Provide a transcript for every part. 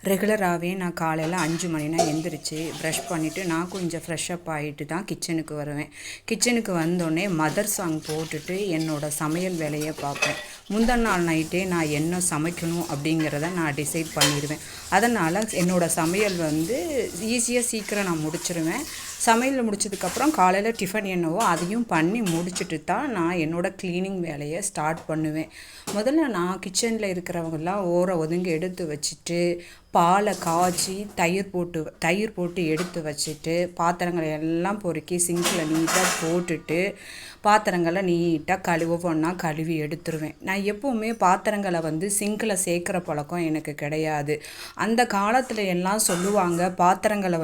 ரெகுலராகவே நான் காலையில் 5 மணினா எந்திரிச்சு ப்ரஷ் பண்ணிவிட்டு நான் கொஞ்சம் ஃப்ரெஷ்அப் ஆகிட்டு தான் கிச்சனுக்கு வருவேன். கிச்சனுக்கு வந்தோடனே மதர் சாங் போட்டுட்டு என்னோடய சமையல் வேலையை பார்ப்பேன். முந்தின நாள் நைட்டே நான் என்ன சமைக்கணும் அப்படிங்கிறத நான் டிசைட் பண்ணிடுவேன். அதனால் என்னோடய சமையல் ஈஸியாக சீக்கிரம் நான் முடிச்சிடுவேன். சமையல் முடிச்சதுக்கப்புறம் காலையில் டிஃபன் என்னவோ அதையும் பண்ணி முடிச்சுட்டு தான் நான் என்னோடய க்ளீனிங் வேலையை ஸ்டார்ட் பண்ணுவேன். முதல்ல நான் கிச்சனில் இருக்கிறவங்கெல்லாம் ஒதுங்கி எடுத்து வச்சுட்டு பாலை காய்ச்சி தயிர் போட்டு எடுத்து வச்சுட்டு பாத்திரங்களை எல்லாம் பொறுக்கி சிங்கில் நீட்டாக போட்டுட்டு பாத்திரங்களை நீட்டாக ஒவ்வொன்றா கழுவி எடுத்துருவேன். நான் எப்போவுமே பாத்திரங்களை சிங்கில் சேர்க்குற பழக்கம் எனக்கு கிடையாது. அந்த காலத்தில் எல்லாம் சொல்லுவாங்க பாத்திரங்களை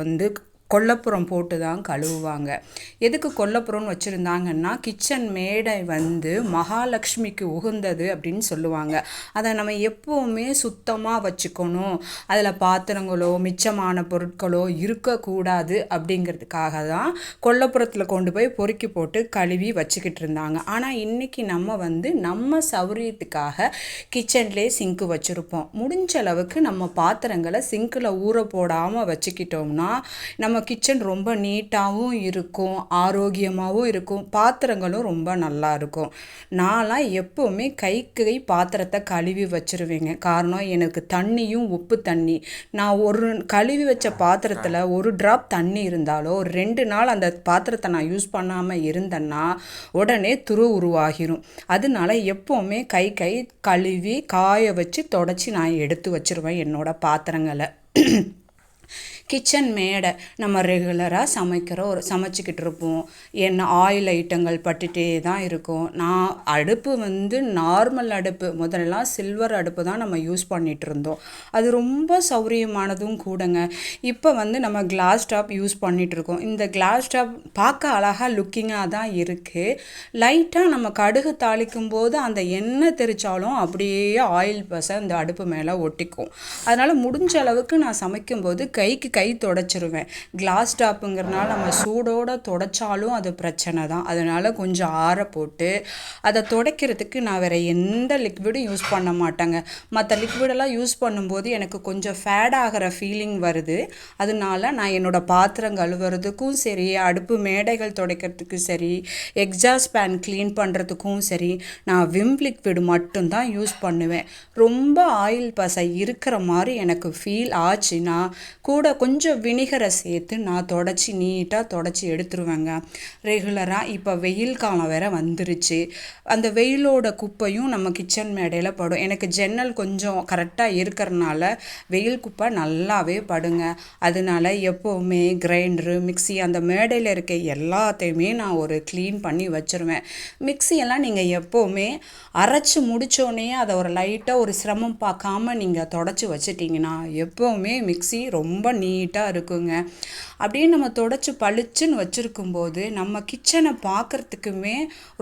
கொல்லைப்புறம் போட்டு தான் கழுவுவாங்க. எதுக்கு கொல்லைப்புறம்னு வச்சுருந்தாங்கன்னா கிச்சன் மேடை மகாலட்சுமிக்கு உகந்தது அப்படின்னு சொல்லுவாங்க. அதை நம்ம எப்போவுமே சுத்தமாக வச்சுக்கணும், அதில் பாத்திரங்களோ மிச்சமான பொருட்களோ இருக்கக்கூடாது அப்படிங்கிறதுக்காக தான் கொல்லைப்புறத்தில் கொண்டு போய் பொறுக்கி போட்டு கழுவி வச்சுக்கிட்டு இருந்தாங்க. ஆனால் இன்றைக்கி நம்ம சௌரியத்துக்காக கிச்சன்லேயே சிங்க்கு வச்சுருப்போம். முடிஞ்ச அளவுக்கு நம்ம பாத்திரங்களை சிங்கில் ஊற போடாமல் வச்சுக்கிட்டோம்னா நம்ம கிச்சன் ரொம்ப நீட்டாகவும் இருக்கும், ஆரோக்கியமாகவும் இருக்கும், பாத்திரங்களும் ரொம்ப நல்லா இருக்கும். நான்லாம் எப்போவுமே கைக்கு பாத்திரத்தை கழுவி வச்சுருவேங்க. காரணம் எனக்கு தண்ணியும் உப்பு தண்ணி, நான் ஒரு கழுவி வச்ச பாத்திரத்தில் ஒரு ட்ராப் தண்ணி இருந்தாலோ 2 நாள் அந்த பாத்திரத்தை நான் யூஸ் பண்ணாமல் இருந்தேன்னா உடனே துரு உருவாகிரும். அதனால எப்போவுமே கை கழுவி காய வச்சு தொடச்சி நான் எடுத்து வச்சுருவேன் என்னோடய பாத்திரங்களை. கிச்சன் மேடை நம்ம ரெகுலராக சமைச்சிக்கிட்டு இருப்போம். ஆயில் ஐட்டங்கள் பட்டுகிட்டே தான் இருக்கும். நான் அடுப்பு நார்மல் அடுப்பு, முதல்லலாம் சில்வர் அடுப்பு தான் நம்ம யூஸ் பண்ணிகிட்டு இருந்தோம். அது ரொம்ப சௌரியமானதும் கூடங்க. இப்போ நம்ம கிளாஸ் டாப் யூஸ் பண்ணிகிட்ருக்கோம். இந்த கிளாஸ் டாப் பார்க்க அழகாக லுக்கிங்காக தான் இருக்குது. லைட்டாக நம்ம கடுகு தாளிக்கும் போது அந்த எண்ணெய் தெரிச்சாலும் அப்படியே ஆயில் பசை இந்த அடுப்பு மேலே ஒட்டிக்கும். அதனால் முடிஞ்ச அளவுக்கு நான் சமைக்கும்போது கை தொடச்சிருவேன். கிளாஸ் டாப்புங்கிறனால நம்ம சூடோடு தொடச்சாலும் அது பிரச்சனை தான். அதனால் கொஞ்சம் ஆற போட்டு அதை துடைக்கிறதுக்கு நான் வேறு எந்த லிக்விடும் யூஸ் பண்ண மாட்டேங்க. மற்ற லிக்விடெல்லாம் யூஸ் பண்ணும்போது எனக்கு கொஞ்சம் ஃபேட் ஆகிற ஃபீலிங் வருது. அதனால நான் என்னோடய பாத்திரம் கழுவுறதுக்கும் சரி, அடுப்பு மேடைகள் துடைக்கிறதுக்கும் சரி, எக்ஸாஸ்ட் பேன் க்ளீன் பண்ணுறதுக்கும் சரி, நான் விம் லிக்விட் மட்டும்தான் யூஸ் பண்ணுவேன். ரொம்ப ஆயில் பசை இருக்கிற மாதிரி எனக்கு ஃபீல் ஆச்சுன்னா கூட கொஞ்சம் வினிகரை சேர்த்து நான் நீட்டாக தொடச்சி எடுத்துருவேங்க. ரெகுலராக இப்போ வெயில் காலம் வேறு வந்துருச்சு. அந்த வெயிலோட குப்பையும் நம்ம கிச்சன் மேடையில் படும். எனக்கு ஜன்னல் கொஞ்சம் கரெக்டாக இருக்கிறனால வெயில் குப்பை நல்லாவே படுங்க. அதனால எப்போவுமே கிரைண்டரு, மிக்சி, அந்த மேடையில் இருக்க எல்லாத்தையுமே நான் க்ளீன் பண்ணி வச்சுருவேன். மிக்சியெல்லாம் நீங்கள் எப்போவுமே அரைச்சி முடித்தோடனே அதை லைட்டாக சிரமம் பார்க்காம நீங்கள் தொடச்சி வச்சிட்டிங்கன்னா எப்போவுமே மிக்சி ரொம்ப நீட்டாக இருக்குங்க. அப்படியே நம்ம தொடச்சி பளிச்சுன்னு வச்சுருக்கும்போது நம்ம கிச்சனை பார்க்குறதுக்குமே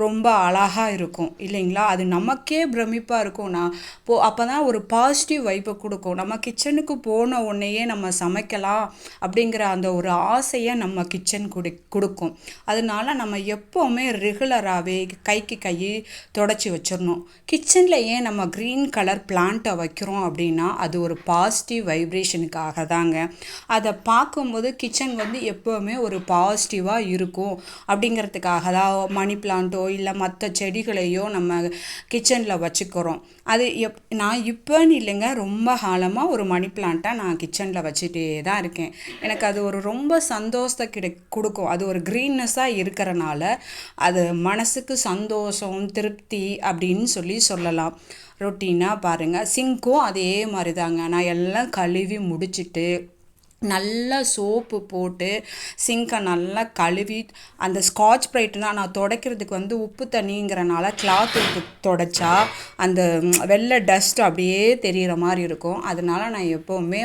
ரொம்ப அழகாக இருக்கும் இல்லைங்களா? அது நமக்கே பிரமிப்பாக இருக்கும். அப்போ தான் ஒரு பாசிட்டிவ் வைப்பை கொடுக்கும். நம்ம கிச்சனுக்கு போன உடனேயே நம்ம சமைக்கலாம் அப்படிங்கிற அந்த ஒரு ஆசையை நம்ம கிச்சன் கொடுக்கும். அதனால நம்ம எப்போவுமே ரெகுலராகவே கை தொடச்சி வச்சிடணும். கிச்சனில் ஏன் நம்ம க்ரீன் கலர் பிளான்ட்டை வைக்கிறோம் அப்படின்னா அது ஒரு பாசிட்டிவ் வைப்ரேஷனுக்காக தாங்க. அதை பார்க்கும்போது கிச்சன் எப்போவுமே ஒரு பாசிட்டிவாக இருக்கும் அப்படிங்கிறதுக்காக தான் மணி பிளான்ட்டோ இல்லை மற்ற செடிகளையோ நம்ம கிச்சனில் வச்சுக்கிறோம். அது நான் இப்போன்னு இல்லைங்க, ரொம்ப காலமாக ஒரு மணி பிளான்ட்டை நான் கிச்சனில் வச்சுட்டே தான் இருக்கேன். எனக்கு அது ரொம்ப சந்தோஷத்தை கொடுக்கும். அது ஒரு க்ரீன்னஸாக இருக்கிறனால அது மனசுக்கு சந்தோஷம், திருப்தி அப்படின்னு சொல்லலாம். ரொட்டீனாக பாருங்கள். சிங்க்கும் அதே மாதிரி தாங்க. நான் எல்லாம் கழுவி முடிச்சுட்டு நல்லா சோப்பு போட்டு சிங்கை நல்லா கழுவி அந்த ஸ்காட்ச் ப்ரைட்டு தான் நான் துடைக்கிறதுக்கு உப்பு தண்ணிங்கிறனால கிளாத் உப்பு துடைச்சா அந்த வெள்ளை டஸ்ட் அப்படியே தெரிகிற மாதிரி இருக்கும். அதனால் நான் எப்போவுமே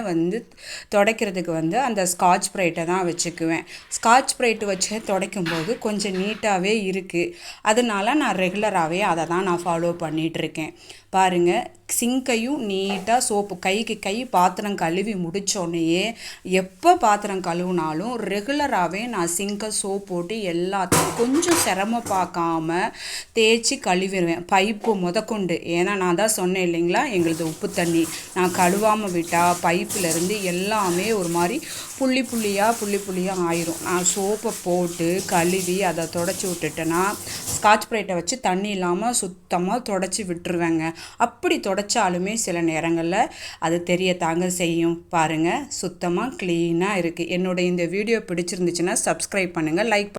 துடைக்கிறதுக்கு அந்த ஸ்காட்ச் ப்ரைட்டை தான் வச்சுக்குவேன். ஸ்காட்ச் ப்ரைட்டு வச்சு துடைக்கும்போது கொஞ்சம் நீட்டாகவே இருக்குது. அதனால நான் ரெகுலராகவே அதை தான் நான் ஃபாலோ பண்ணிகிட்ருக்கேன். பாருங்கள், சிங்கையும் நீட்டாக சோப்பு கைக்கு கை பாத்திரம் கழுவி முடித்தோடனேயே எப்போ பாத்திரம் கழுவுனாலும் ரெகுலராகவே நான் சிங்கை சோப் போட்டு எல்லாத்தையும் கொஞ்சம் சிரமம் பார்க்காம தேய்ச்சி கழுவிடுவேன், பைப்பு முதற்கொண்டு. ஏன்னா நான் தான் சொன்னேன் இல்லைங்களா, எங்களது உப்பு தண்ணி நான் கழுவாமல் விட்டால் பைப்புலேருந்து எல்லாமே ஒரு மாதிரி புள்ளி புள்ளியாக ஆயிரும். நான் சோப்பை போட்டு கழுவி அதை தொடச்சி விட்டுட்டேன்னா ஸ்காட்ச் ப்ரைட்டை வச்சு தண்ணி இல்லாமல் சுத்தமாக தொடச்சி விட்டுருவேங்க. அப்படி தொடச்சாலுமே சில நேரங்களில் அது தெரியத்தாங்க செய்யும். பாருங்கள், சுத்தமாக க்ளீனாக இருக்குது. என்னோட இந்த வீடியோ பிடிச்சிருந்துச்சுன்னா சப்ஸ்கிரைப் பண்ணுங்கள், லைக்